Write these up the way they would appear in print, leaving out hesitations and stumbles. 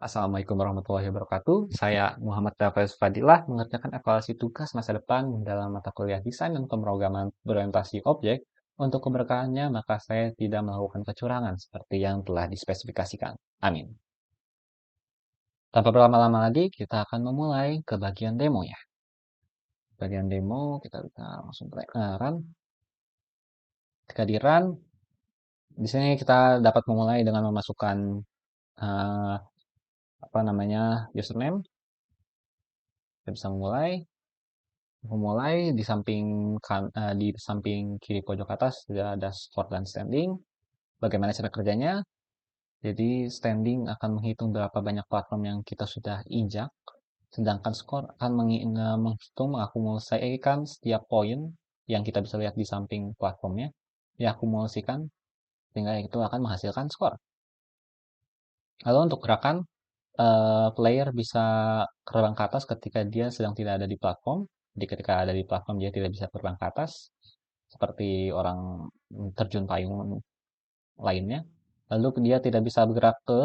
Assalamualaikum warahmatullahi wabarakatuh. Saya Muhammad Tafez Fadilah mengerjakan evaluasi tugas masa depan dalam mata kuliah desain dan pemrograman berorientasi objek. Untuk keberkahannya, maka saya tidak melakukan kecurangan seperti yang telah dispesifikasikan. Amin. Tanpa berlama-lama lagi, kita akan memulai ke bagian demo ya. Bagian demo, kita bisa langsung play run. Ketika di run, di sini kita dapat memulai dengan memasukkan uh, username. Kita bisa memulai di samping kiri pojok atas sudah ada skor dan standing. Bagaimana cara kerjanya? Jadi standing akan menghitung berapa banyak platform yang kita sudah injak, sedangkan skor akan menghitung mengakumulasikan setiap poin yang kita bisa lihat di samping platformnya, diakumulasikan sehingga itu akan menghasilkan skor. Lalu untuk gerakan, player bisa terbang ke atas ketika dia sedang tidak ada di platform. Jadi ketika ada di platform dia tidak bisa terbang ke atas, seperti orang terjun payung lainnya. Lalu dia tidak bisa bergerak ke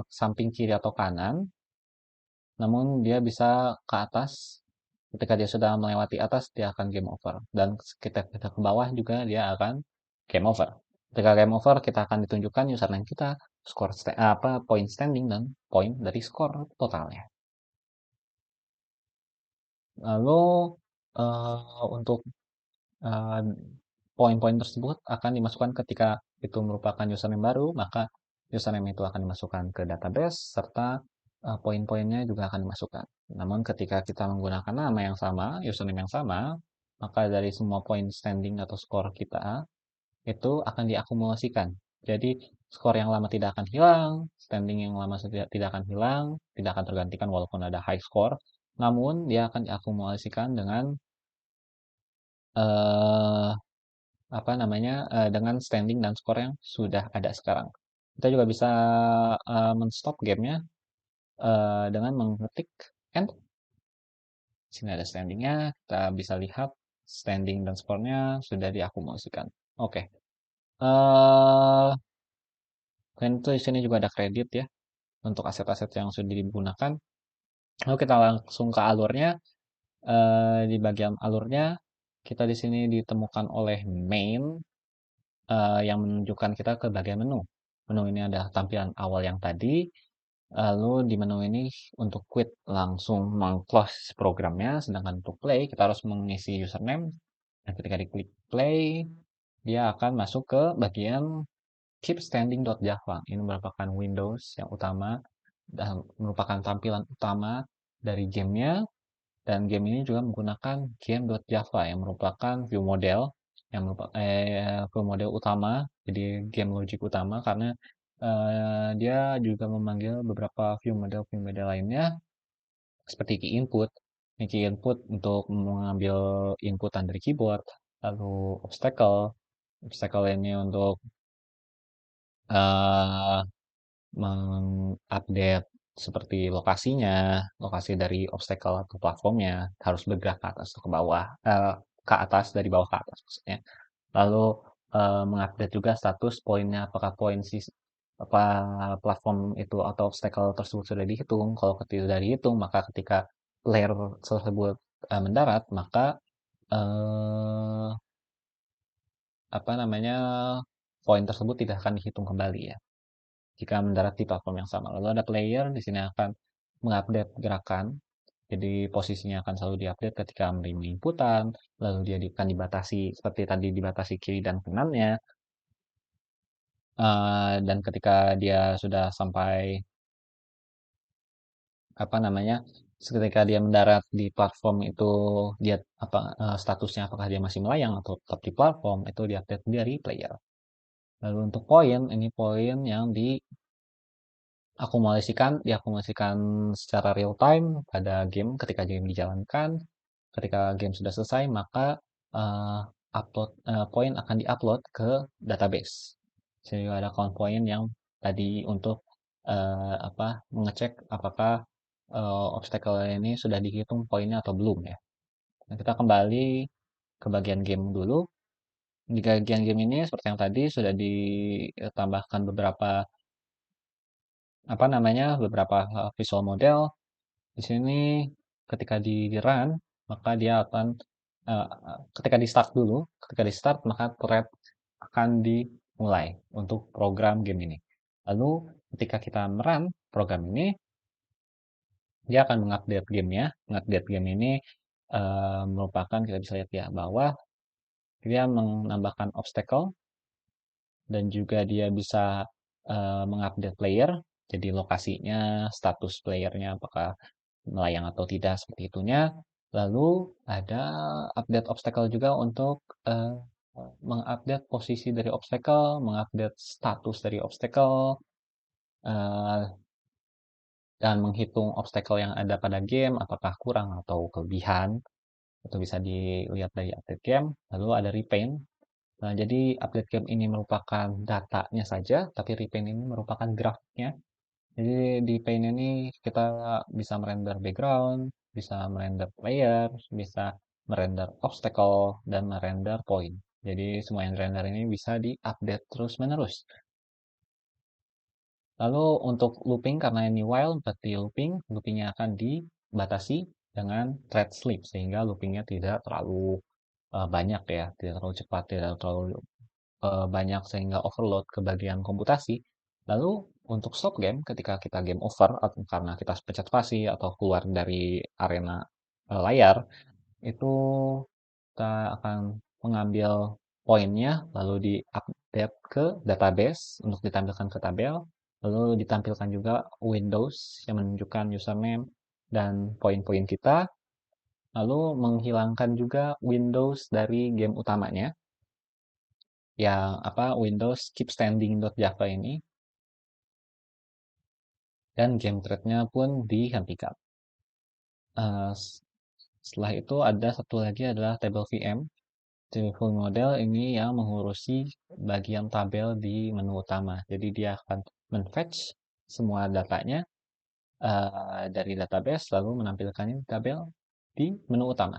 samping kiri atau kanan, namun dia bisa ke atas. Ketika dia sudah melewati atas, dia akan game over. Dan kita ke bawah juga dia akan game over. Ketika game over, kita akan ditunjukkan username kita, poin standing dan poin dari skor totalnya. Lalu untuk eh, poin-poin tersebut akan dimasukkan ketika itu merupakan username baru, maka username itu akan dimasukkan ke database serta poin-poinnya juga akan dimasukkan. Namun ketika kita menggunakan nama yang sama, username yang sama, maka dari semua poin standing atau skor kita itu akan diakumulasikan. Jadi skor yang lama tidak akan hilang, standing yang lama tidak akan hilang, tidak akan tergantikan walaupun ada high score, namun dia akan diakumulasikan dengan eh, dengan standing dan skor yang sudah ada sekarang. Kita juga bisa men-stop gamenya dengan mengetik end. Sini ada standingnya, kita bisa lihat standing dan skornya sudah diakumulasikan. Oke. Uh, dan itu di sini juga ada kredit ya untuk aset-aset yang sudah digunakan. Lalu kita langsung ke alurnya. Di bagian alurnya kita di sini ditemukan oleh main yang menunjukkan kita ke bagian menu. Menu ini ada tampilan awal yang tadi. Lalu di menu ini untuk quit langsung meng-close programnya, sedangkan untuk play kita harus mengisi username. Dan ketika diklik play, dia akan masuk ke bagian keep standing.java. Ini merupakan Windows yang utama dan merupakan tampilan utama dari gamenya. Dan game ini juga menggunakan game.java yang merupakan view model utama, jadi game logic utama karena dia juga memanggil beberapa view model lainnya seperti key input. Ini key input untuk mengambil inputan dari keyboard, lalu obstacle ini untuk uh, mengupdate seperti lokasi dari obstacle atau platformnya harus bergerak ke atas atau ke bawah, ke atas dari bawah ke atas maksudnya. Lalu mengupdate juga status poinnya, apakah apa platform itu atau obstacle tersebut sudah dihitung. Kalau tidak dihitung, maka ketika layer tersebut mendarat, maka eh, apa namanya poin tersebut tidak akan dihitung kembali ya jika mendarat di platform yang sama. Lalu ada player di sini akan mengupdate gerakan. Jadi posisinya akan selalu diupdate ketika menerima inputan, lalu dia akan dibatasi seperti tadi dibatasi kiri dan kanannya. Dan ketika dia sudah sampai apa namanya, ketika dia mendarat di platform itu dia statusnya apakah dia masih melayang atau tetap di platform itu diupdate dari player. Lalu untuk poin, ini poin yang diakumulasikan secara real time pada game ketika game dijalankan. Ketika game sudah selesai, maka uh, poin akan diupload ke database. Jadi ada count poin yang tadi untuk mengecek apakah obstacle ini sudah dihitung poinnya atau belum ya. Nah, kita kembali ke bagian game dulu. Di bagian game ini seperti yang tadi sudah ditambahkan beberapa apa namanya, beberapa visual model. Di sini ketika di run, maka dia akan ketika di start dulu, ketika di start maka thread akan dimulai untuk program game ini. Lalu ketika kita merun program ini, dia akan mengupdate gamenya. Mengupdate game ini merupakan kita bisa lihat ya bahwa dia menambahkan obstacle dan juga dia bisa mengupdate player, jadi lokasinya, status playernya apakah melayang atau tidak seperti itunya. Lalu ada update obstacle juga untuk mengupdate posisi dari obstacle, mengupdate status dari obstacle, eh, dan menghitung obstacle yang ada pada game, apakah kurang atau kelebihan. Itu bisa dilihat dari update game. Lalu ada repaint. Nah, jadi update game ini merupakan datanya saja, tapi repaint ini merupakan grafiknya. Jadi di Paint ini kita bisa merender background, bisa merender player, bisa merender obstacle, dan merender point. Jadi semua yang render ini bisa diupdate terus-menerus. Lalu untuk looping, karena ini while berarti looping, loopingnya akan dibatasi dengan thread sleep, sehingga loopingnya tidak terlalu banyak ya, tidak terlalu cepat, tidak terlalu banyak sehingga overload ke bagian komputasi. Lalu untuk stop game ketika kita game over atau karena kita pencet spasi atau keluar dari arena layar itu kita akan mengambil poinnya lalu di-update ke database untuk ditampilkan ke tabel, lalu ditampilkan juga Windows yang menunjukkan username dan poin-poin kita, lalu menghilangkan juga Windows dari game utamanya yang apa Windows keep standing.java ini, dan game thread-nya pun dihentikan. Eh, Setelah itu ada satu lagi adalah table VM. Table model ini yang mengurusi bagian tabel di menu utama. Jadi dia akan men-fetch semua datanya dari database lalu menampilkannya di tabel di menu utama.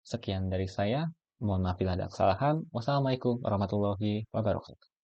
Sekian dari saya. Mohon maaf bila ada kesalahan. Wassalamualaikum warahmatullahi wabarakatuh.